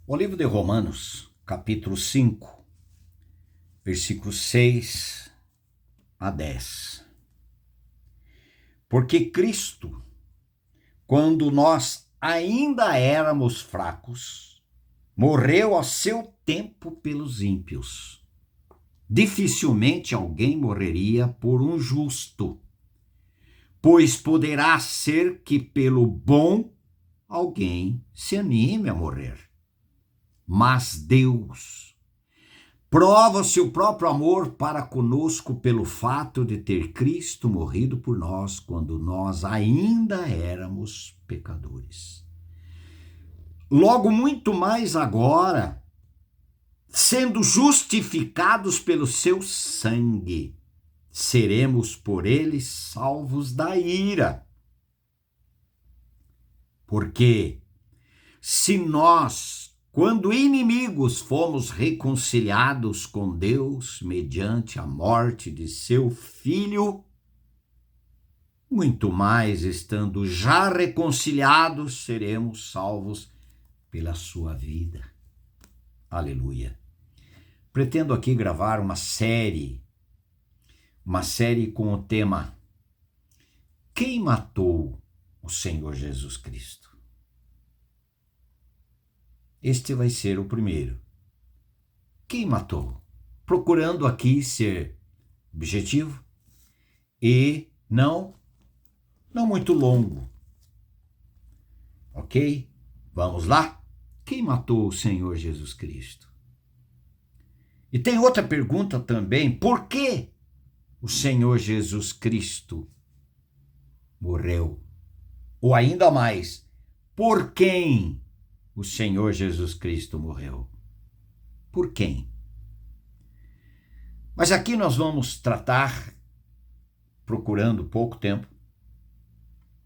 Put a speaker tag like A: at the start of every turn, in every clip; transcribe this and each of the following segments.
A: O livro de Romanos, capítulo 5, versículos 6 a 10. Porque Cristo, quando nós ainda éramos fracos, morreu ao seu tempo pelos ímpios. Dificilmente alguém morreria por um justo, pois poderá ser que pelo bom alguém se anime a morrer. Mas Deus prova o seu próprio amor para conosco pelo fato de ter Cristo morrido por nós quando nós ainda éramos pecadores. Logo, muito mais agora, sendo justificados pelo seu sangue, seremos por ele salvos da ira. Porque se nós, quando inimigos, fomos reconciliados com Deus mediante a morte de seu Filho, muito mais, estando já reconciliados, seremos salvos pela sua vida. Aleluia. Pretendo aqui gravar uma série com o tema Quem matou o Senhor Jesus Cristo? Este vai ser o primeiro. Quem matou? Procurando aqui ser objetivo e não muito longo. Ok? Vamos lá? Quem matou o Senhor Jesus Cristo? E tem outra pergunta também. Por que o Senhor Jesus Cristo morreu? Ou ainda mais, por quem o Senhor Jesus Cristo morreu? Por quem? Mas aqui nós vamos tratar, procurando pouco tempo,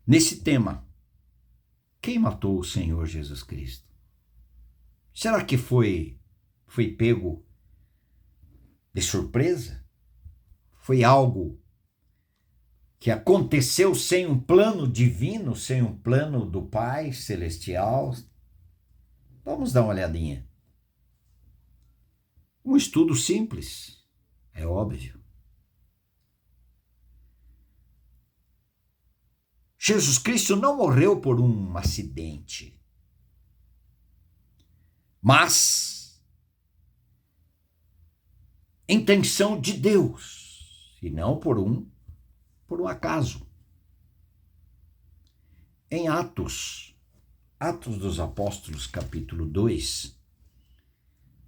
A: nesse tema. Quem matou o Senhor Jesus Cristo? Será que foi pego de surpresa? Foi algo que aconteceu sem um plano divino, sem um plano do Pai Celestial? Vamos dar uma olhadinha. Um estudo simples, é óbvio. Jesus Cristo não morreu por um acidente, mas intenção de Deus, e não por um acaso. Em Atos dos Apóstolos, capítulo 2,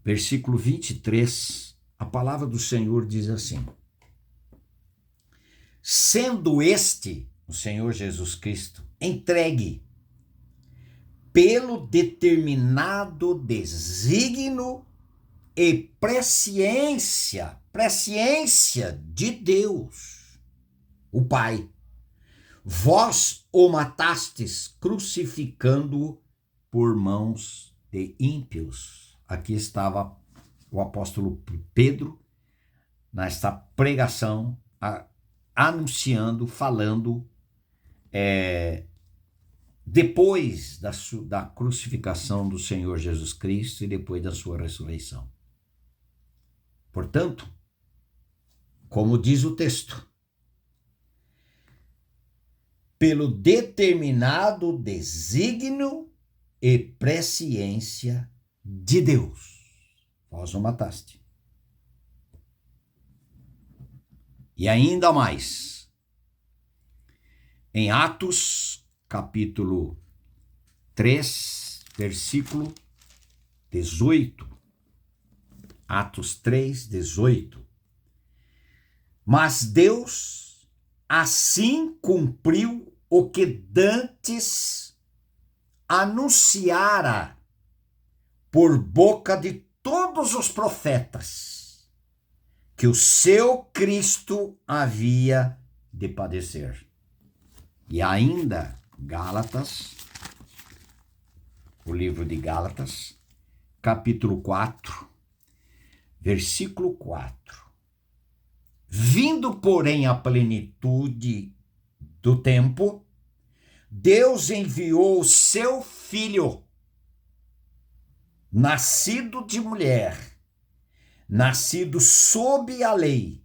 A: versículo 23, a palavra do Senhor diz assim: sendo este, o Senhor Jesus Cristo, entregue pelo determinado desígnio e presciência de Deus, o Pai, vós o matastes, crucificando-o por mãos de ímpios. Aqui estava o apóstolo Pedro, nesta pregação, anunciando, falando, depois da crucificação do Senhor Jesus Cristo e depois da sua ressurreição. Portanto, como diz o texto, pelo determinado desígnio e presciência de Deus, vós o mataste. E ainda mais, em Atos, capítulo 3, versículo 18. Atos 3, 18. Mas Deus assim cumpriu o que dantes anunciara por boca de todos os profetas, que o seu Cristo havia de padecer. E ainda, Gálatas, o livro de Gálatas, capítulo 4, versículo 4. Vindo, porém, a plenitude do tempo, Deus enviou o seu Filho, nascido de mulher, nascido sob a lei,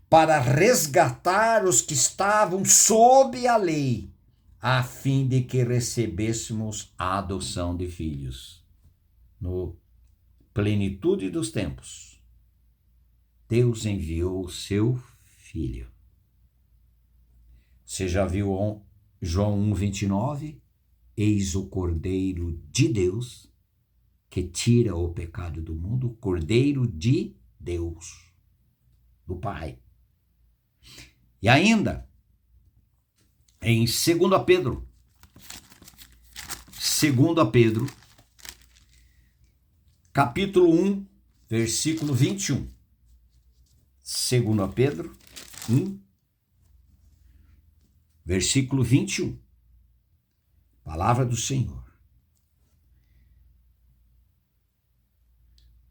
A: para resgatar os que estavam sob a lei, a fim de que recebêssemos a adoção de filhos. No plenitude dos tempos, Deus enviou o seu Filho. Você já viu João 1,29? Eis o Cordeiro de Deus, que tira o pecado do mundo, o Cordeiro de Deus, do Pai. E ainda, em 2 Pedro, 2 Pedro, capítulo 1, versículo 21. 2 Pedro 1, versículo 21. Palavra do Senhor.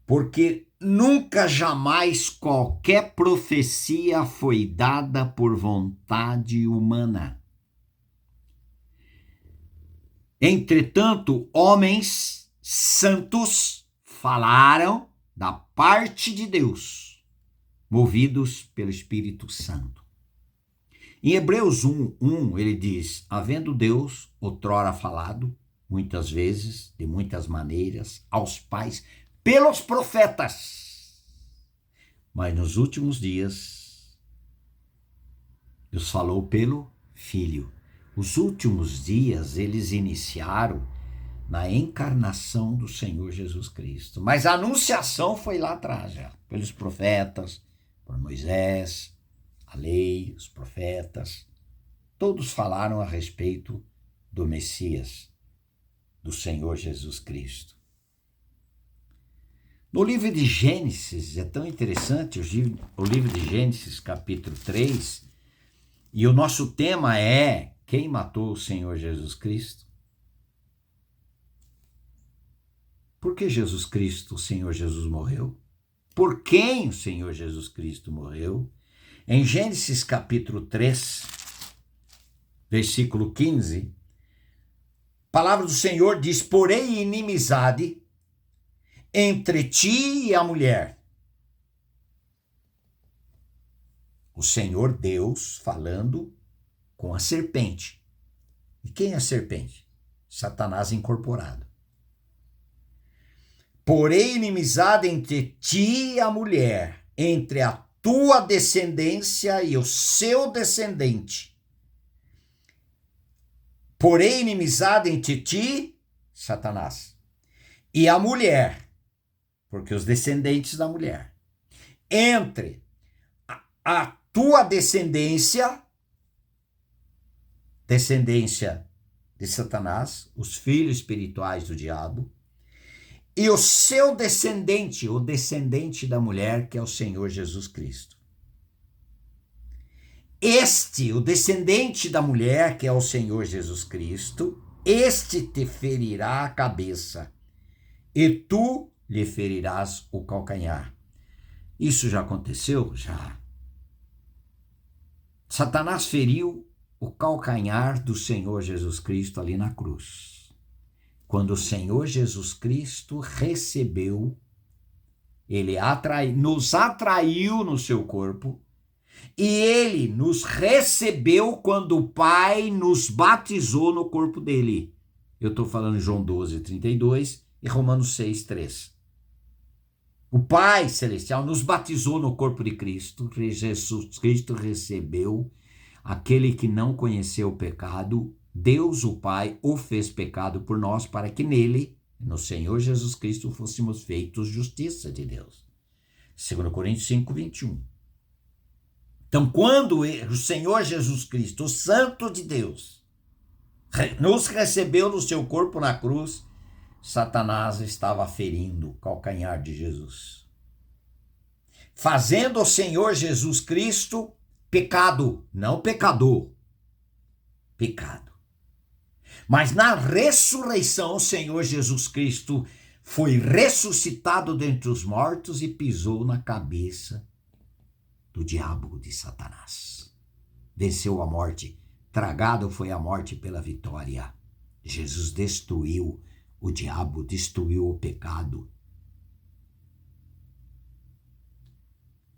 A: Porque nunca jamais qualquer profecia foi dada por vontade humana. Entretanto, homens santos falaram da parte de Deus, movidos pelo Espírito Santo. Em Hebreus 1, ele diz, havendo Deus outrora falado, muitas vezes, de muitas maneiras, aos pais, pelos profetas. Mas nos últimos dias, Deus falou pelo Filho. Os últimos dias, eles iniciaram na encarnação do Senhor Jesus Cristo. Mas a anunciação foi lá atrás já, pelos profetas, por Moisés, a lei, os profetas. Todos falaram a respeito do Messias, do Senhor Jesus Cristo. No livro de Gênesis, é tão interessante, o livro de Gênesis, capítulo 3, e o nosso tema é: quem matou o Senhor Jesus Cristo? Por que Jesus Cristo, o Senhor Jesus, morreu? Por quem o Senhor Jesus Cristo morreu? Em Gênesis capítulo 3, versículo 15, a palavra do Senhor diz: porém inimizade entre ti e a mulher. O Senhor Deus falando com a serpente. E quem é a serpente? Satanás incorporado. Porém inimizade entre ti e a mulher, entre a tua descendência e o seu descendente. Porém inimizade entre ti, Satanás, e a mulher, porque os descendentes da mulher, entre a tua descendência de Satanás, os filhos espirituais do diabo, e o seu descendente, o descendente da mulher, que é o Senhor Jesus Cristo. O descendente da mulher, que é o Senhor Jesus Cristo, este te ferirá a cabeça, e tu lhe ferirás o calcanhar. Isso já aconteceu? Já. Satanás feriu o calcanhar do Senhor Jesus Cristo ali na cruz. Quando o Senhor Jesus Cristo recebeu, ele nos atraiu no seu corpo, e ele nos recebeu quando o Pai nos batizou no corpo dele. Eu estou falando de João 12, 32 e Romanos 6, 3. O Pai Celestial nos batizou no corpo de Cristo. Jesus Cristo recebeu aquele que não conheceu o pecado. Deus, o Pai, o fez pecado por nós, para que nele, no Senhor Jesus Cristo, fôssemos feitos justiça de Deus. 2 Coríntios 5, 21. Então, quando o Senhor Jesus Cristo, o Santo de Deus, nos recebeu no seu corpo na cruz, Satanás estava ferindo o calcanhar de Jesus, fazendo o Senhor Jesus Cristo pecado, não pecador, pecado. Mas na ressurreição, o Senhor Jesus Cristo foi ressuscitado dentre os mortos e pisou na cabeça do diabo, de Satanás. Venceu a morte, tragado foi a morte pela vitória. Jesus destruiu O diabo destruiu o pecado,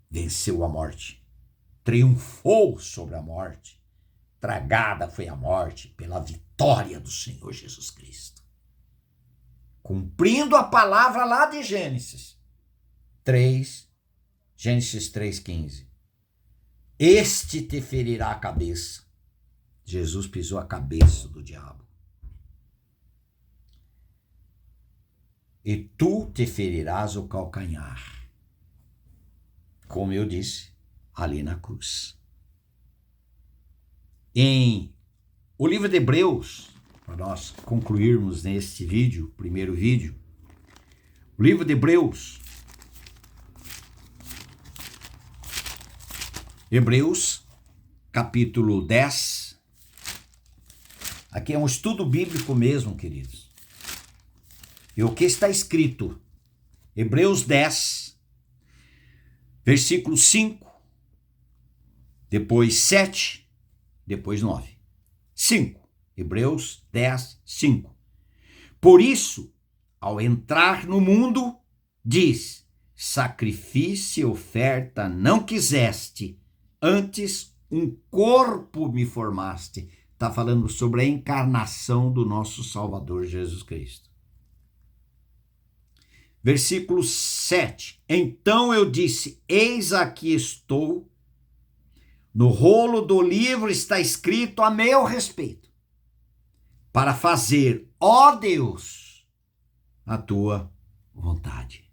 A: venceu a morte, triunfou sobre a morte. Tragada foi a morte pela vitória do Senhor Jesus Cristo. Cumprindo a palavra lá de Gênesis 3:15. Este te ferirá a cabeça. Jesus pisou a cabeça do diabo. E tu te ferirás o calcanhar. Como eu disse, ali na cruz. Em o livro de Hebreus, para nós concluirmos neste vídeo, primeiro vídeo, o livro de Hebreus, capítulo 10, aqui é um estudo bíblico mesmo, queridos. E o que está escrito? Hebreus 10, versículo 5, depois 7, depois 9. 5. Hebreus 10, 5. Por isso, ao entrar no mundo, diz: sacrifício e oferta não quiseste, antes um corpo me formaste. Está falando sobre a encarnação do nosso Salvador Jesus Cristo. Versículo 7. Então eu disse: eis aqui estou. No rolo do livro está escrito a meu respeito, para fazer, ó Deus, a tua vontade.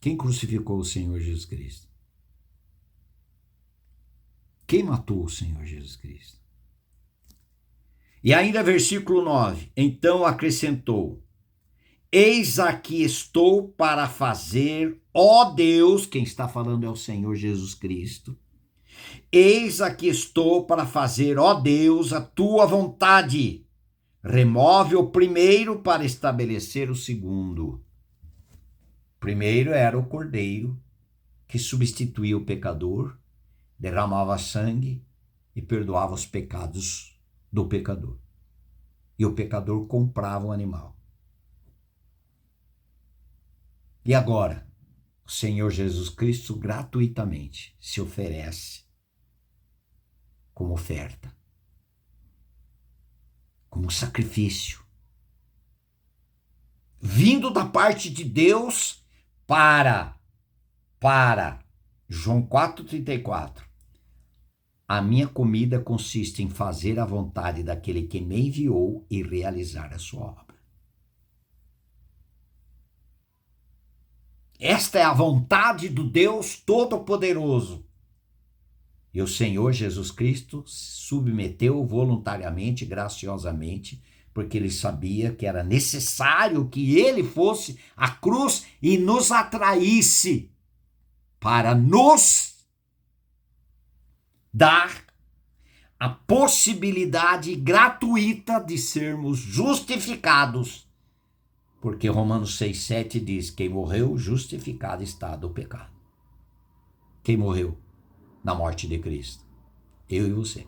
A: Quem crucificou o Senhor Jesus Cristo? Quem matou o Senhor Jesus Cristo? E ainda versículo 9. Então acrescentou: eis aqui estou para fazer, ó Deus, quem está falando é o Senhor Jesus Cristo. Eis aqui estou para fazer, ó Deus, a tua vontade. Remove o primeiro para estabelecer o segundo. Primeiro era o cordeiro que substituía o pecador, derramava sangue e perdoava os pecados do pecador. E o pecador comprava o animal. E agora, o Senhor Jesus Cristo gratuitamente se oferece como oferta, como sacrifício, vindo da parte de Deus para João 4,34. A minha comida consiste em fazer a vontade daquele que me enviou e realizar a sua obra. Esta é a vontade do Deus Todo-Poderoso. E o Senhor Jesus Cristo se submeteu voluntariamente, graciosamente, porque ele sabia que era necessário que ele fosse à cruz e nos atraísse para nos dar a possibilidade gratuita de sermos justificados. Porque Romanos 6,7 diz: quem morreu, justificado está do pecado. Quem morreu na morte de Cristo? Eu e você.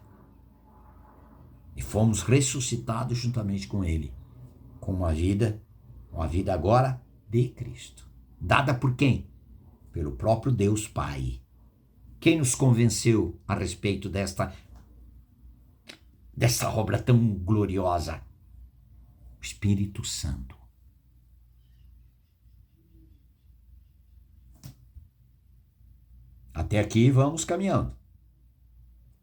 A: E fomos ressuscitados juntamente com ele, com uma vida agora de Cristo. Dada por quem? Pelo próprio Deus Pai. Quem nos convenceu a respeito dessa obra tão gloriosa? O Espírito Santo. Até aqui vamos caminhando.